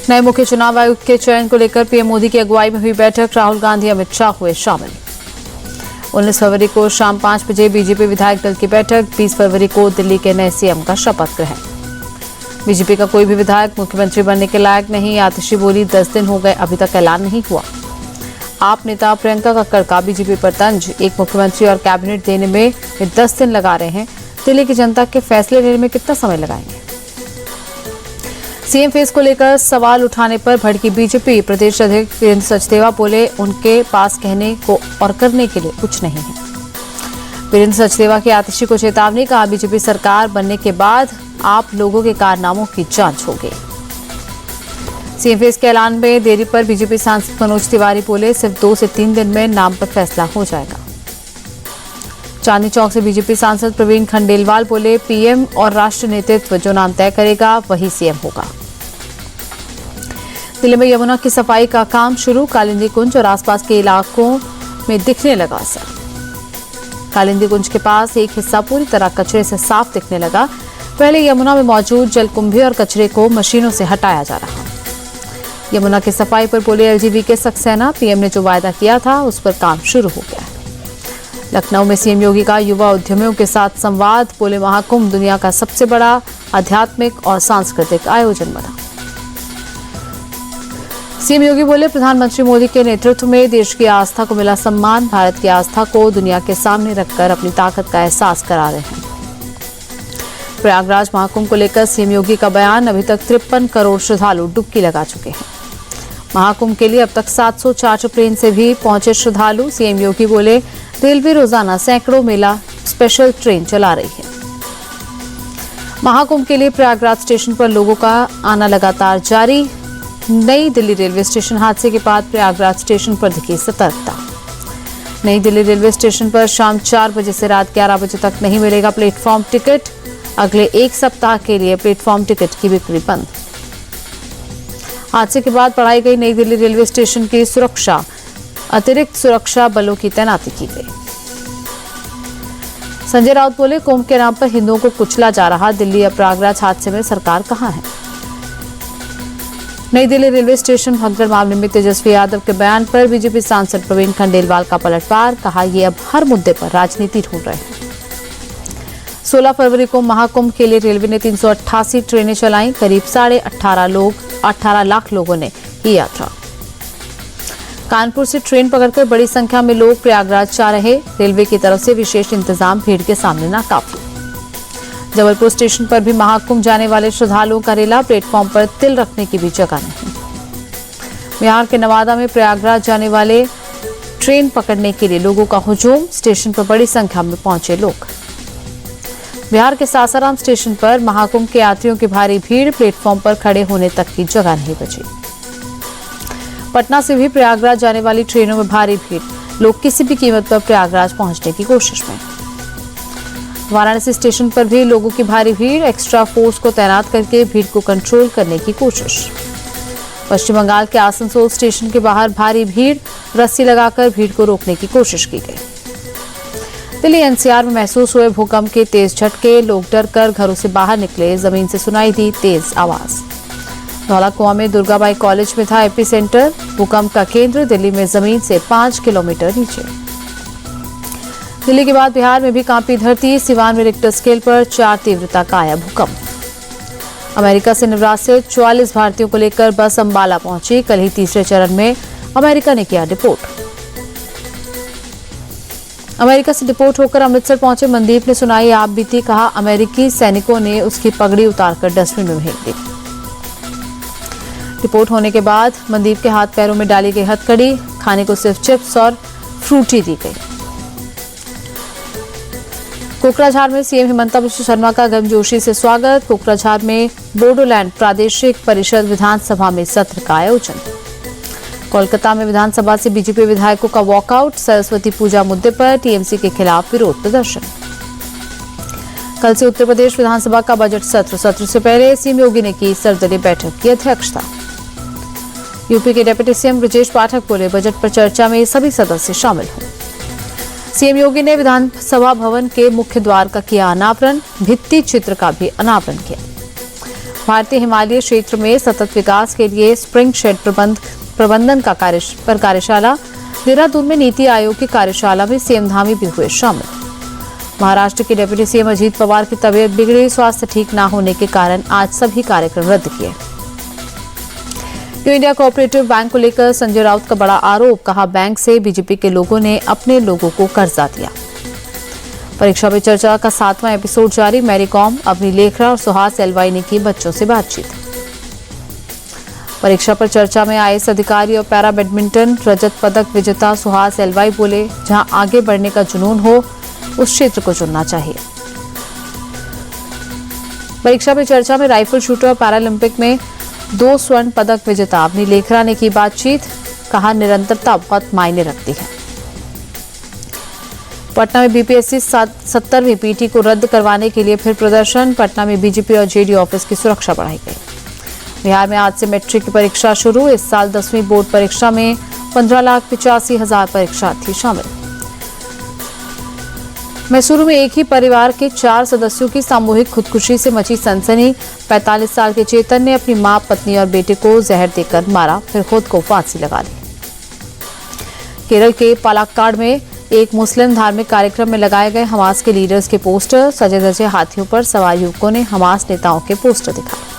नए मुख्य चुनाव आयुक्त के चयन को लेकर पीएम मोदी की अगुवाई में हुई बैठक, राहुल गांधी, अमित शाह हुए शामिल। 19 फरवरी को शाम 5 बजे बीजेपी विधायक दल की बैठक, 20 फरवरी को दिल्ली के नए सीएम का शपथ ग्रहण। बीजेपी का कोई भी विधायक मुख्यमंत्री बनने के लायक नहीं, आतिशी बोली 10 दिन हो गए अभी तक ऐलान नहीं हुआ। आप नेता प्रियंका कक्कड़ का बीजेपी पर तंज, एक मुख्यमंत्री और कैबिनेट देने में वे 10 दिन लगा रहे हैं, दिल्ली की जनता के फैसले लेने में कितना समय लगाएंगे। सीएम फेस को लेकर सवाल उठाने पर भड़की बीजेपी, प्रदेश अध्यक्ष वीरेंद्र सचदेवा बोले उनके पास कहने को और करने के लिए कुछ नहीं है। वीरेंद्र सचदेवा की आतिशी को चेतावनी, कहा बीजेपी सरकार बनने के बाद आप लोगों के कारनामों की जांच होगी। सीएम फेस के ऐलान में देरी पर बीजेपी सांसद मनोज तिवारी बोले सिर्फ 2 से 3 दिन में नाम पर फैसला हो जाएगा। चांदनी चौक से बीजेपी सांसद प्रवीण खंडेलवाल बोले पीएम और राष्ट्रीय नेतृत्व जो नाम तय करेगा वही सीएम होगा। दिल्ली में यमुना की सफाई का काम शुरू, कालिंदी कुंज और आसपास के इलाकों में दिखने लगा असर। कालिंदी कुंज के पास एक हिस्सा पूरी तरह कचरे से साफ दिखने लगा। पहले यमुना में मौजूद जलकुंभी और कचरे को मशीनों से हटाया जा रहा। यमुना की सफाई पर बोले एलजीबी के सक्सेना, पीएम ने जो वायदा किया था उस पर काम शुरू हो गया। लखनऊ में सीएम योगी का युवा उद्यमियों के साथ संवाद, बोले महाकुंभ दुनिया का सबसे बड़ा आध्यात्मिक और सांस्कृतिक आयोजन बना। सीएम योगी बोले प्रधानमंत्री मोदी के नेतृत्व में देश की आस्था को मिला सम्मान, भारत की आस्था को दुनिया के सामने रखकर अपनी ताकत का एहसास करा रहे हैं। प्रयागराज महाकुंभ को लेकर सीएम योगी का बयान, अभी तक 53 करोड़ श्रद्धालु डुबकी लगा चुके हैं। महाकुंभ के लिए अब तक 700 चार्टर प्लेन से भी पहुंचे श्रद्धालु। सीएम योगी बोले रेलवे रोजाना सैकड़ों मेला स्पेशल ट्रेन चला रही है। महाकुंभ के लिए प्रयागराज स्टेशन पर लोगों का आना लगातार जारी। नई दिल्ली रेलवे स्टेशन हादसे के बाद प्रयागराज स्टेशन पर दिखी सतर्कता। नई दिल्ली रेलवे स्टेशन पर शाम 4 बजे से रात 11 बजे तक नहीं मिलेगा प्लेटफॉर्म टिकट। अगले 1 सप्ताह के लिए प्लेटफॉर्म टिकट की बिक्री बंद। हादसे के बाद बढ़ाई गई नई दिल्ली रेलवे स्टेशन की सुरक्षा, अतिरिक्त सुरक्षा बलों की तैनाती की गई। संजय राउत बोले कुंभ के नाम पर हिंदुओं को कुचला जा रहा, दिल्ली और प्रयागराज हादसे में सरकार कहां है। नई दिल्ली रेलवे स्टेशन भगदड़ मामले में तेजस्वी यादव के बयान पर बीजेपी सांसद प्रवीण खंडेलवाल का पलटवार, कहा यह अब हर मुद्दे पर राजनीति ढूंढ रहे हैं। 16 फरवरी को महाकुंभ के लिए रेलवे ने 388 ट्रेनें चलाई, करीब 18.5 लाख लोगों ने की यात्रा। कानपुर से ट्रेन पकड़कर बड़ी संख्या में लोग प्रयागराज जा रहे, रेलवे की तरफ से विशेष इंतजाम, भीड़ के सामने नाकाफी। जबलपुर स्टेशन पर भी महाकुंभ जाने वाले श्रद्धालुओं का रेला, प्लेटफॉर्म पर तिल रखने की भी जगह नहीं। बिहार के नवादा में प्रयागराज जाने वाले ट्रेन पकड़ने के लिए लोगों का हुजूम, स्टेशन पर बड़ी संख्या में पहुंचे लोग। बिहार के सासाराम स्टेशन पर महाकुंभ के यात्रियों की भारी भीड़, प्लेटफॉर्म पर खड़े होने तक की जगह नहीं बची। पटना से भी प्रयागराज जाने वाली ट्रेनों में भारी भीड़, लोग किसी भी कीमत पर प्रयागराज पहुंचने की कोशिश में। वाराणसी स्टेशन पर भी लोगों की भारी भीड़, एक्स्ट्रा फोर्स को तैनात करके भीड़ को कंट्रोल करने की कोशिश। पश्चिम बंगाल के आसनसोल स्टेशन के बाहर भारी भीड़, रस्सी लगाकर भीड़ को रोकने की कोशिश की गई। दिल्ली एनसीआर में महसूस हुए भूकंप के तेज झटके, लोग डर कर घरों से बाहर निकले, जमीन से सुनाई दी तेज आवाज। धौलाकुआं में दुर्गाबाई कॉलेज में था एपी सेंटर, भूकंप का केंद्र दिल्ली में जमीन से 5 किलोमीटर नीचे। दिल्ली के बाद बिहार में भी कांपी धरती, सिवान में रिक्टर स्केल पर 4 तीव्रता का आया भूकंप। अमेरिका से निवासित 44 भारतीयों को लेकर बस अंबाला पहुंची, कल ही तीसरे चरण में अमेरिका ने किया डिपोर्ट। अमेरिका से डिपोर्ट होकर अमृतसर पहुंचे मनदीप ने सुनाई आप बीती, कहा अमेरिकी सैनिकों ने उसकी पगड़ी उतारकर डस्टबिन में फेंक दी। डिपोर्ट होने के बाद मनदीप के हाथ पैरों में डाली गई हथकड़ी, खाने को सिर्फ चिप्स और फ्रूटी दी गई। कोकराझार में सीएम हिमंता बिश्व शर्मा का गर्मजोशी से स्वागत, कोकराझार में बोडोलैंड प्रादेशिक परिषद विधानसभा में सत्र का आयोजन। कोलकाता में विधानसभा से बीजेपी विधायकों का वॉकआउट, सरस्वती पूजा मुद्दे पर टीएमसी के खिलाफ विरोध प्रदर्शन। कल से उत्तर प्रदेश विधानसभा का बजट सत्र से पहले सीएम योगी ने की सर्वदलीय बैठक की अध्यक्षता। यूपी के डिप्टी सीएम ब्रजेश पाठक बोले बजट पर चर्चा में सभी सदस्य शामिल हों। सीएम योगी ने विधानसभा भवन के मुख्य द्वार का किया अनावरण, भित्ति चित्र का भी अनावरण किया। भारतीय हिमालय क्षेत्र में सतत विकास के लिए स्प्रिंग शेड प्रबंधन का कार्यशाला। देहरादून में नीति आयोग की कार्यशाला में सीएम धामी भी हुए शामिल। महाराष्ट्र के डिप्टी सीएम अजीत पवार की तबीयत बिगड़ी, स्वास्थ्य ठीक न होने के कारण आज सभी कार्यक्रम रद्द किए। न्यू इंडिया कोऑपरेटिव बैंक को लेकर संजय राउत का बड़ा आरोप, कहा बैंक से बीजेपी के लोगों ने अपने लोगों को कर्जा दिया। परीक्षा पे चर्चा का 7वां एपिसोड जारी। मैरी कॉम, अवनी लेखरा और सुहास एलवाई ने की बच्चों से बातचीत। परीक्षा पर चर्चा में आईएएस अधिकारी और पैरा बैडमिंटन रजत पदक विजेता सुहास एलवाई बोले, जहां आगे बढ़ने का जुनून हो उस क्षेत्र को चुनना चाहिए। परीक्षा पे चर्चा में राइफल शूटर और पैरालंपिक में 2 स्वर्ण पदक विजेता अवनी लेखरा ने की बातचीत, कहा निरंतरता बहुत मायने रखती है। पटना में बीपीएससी 70वीं पीटी को रद्द करवाने के लिए फिर प्रदर्शन। पटना में बीजेपी और जेडीयू ऑफिस की सुरक्षा बढ़ाई गई। बिहार में आज से मैट्रिक की परीक्षा शुरू। इस साल 10वीं बोर्ड परीक्षा में 15,85,000 परीक्षार्थी शामिल। मैसूरू में एक ही परिवार के 4 सदस्यों की सामूहिक खुदकुशी से मची सनसनी। 45 साल के चेतन ने अपनी मां, पत्नी और बेटे को जहर देकर मारा, फिर खुद को फांसी लगा ली। केरल के पालक्काड में एक मुस्लिम धार्मिक कार्यक्रम में लगाए गए हमास के लीडर्स के पोस्टर। सजे धजे हाथियों पर सवार युवकों ने हमास नेताओं के पोस्टर दिखाए।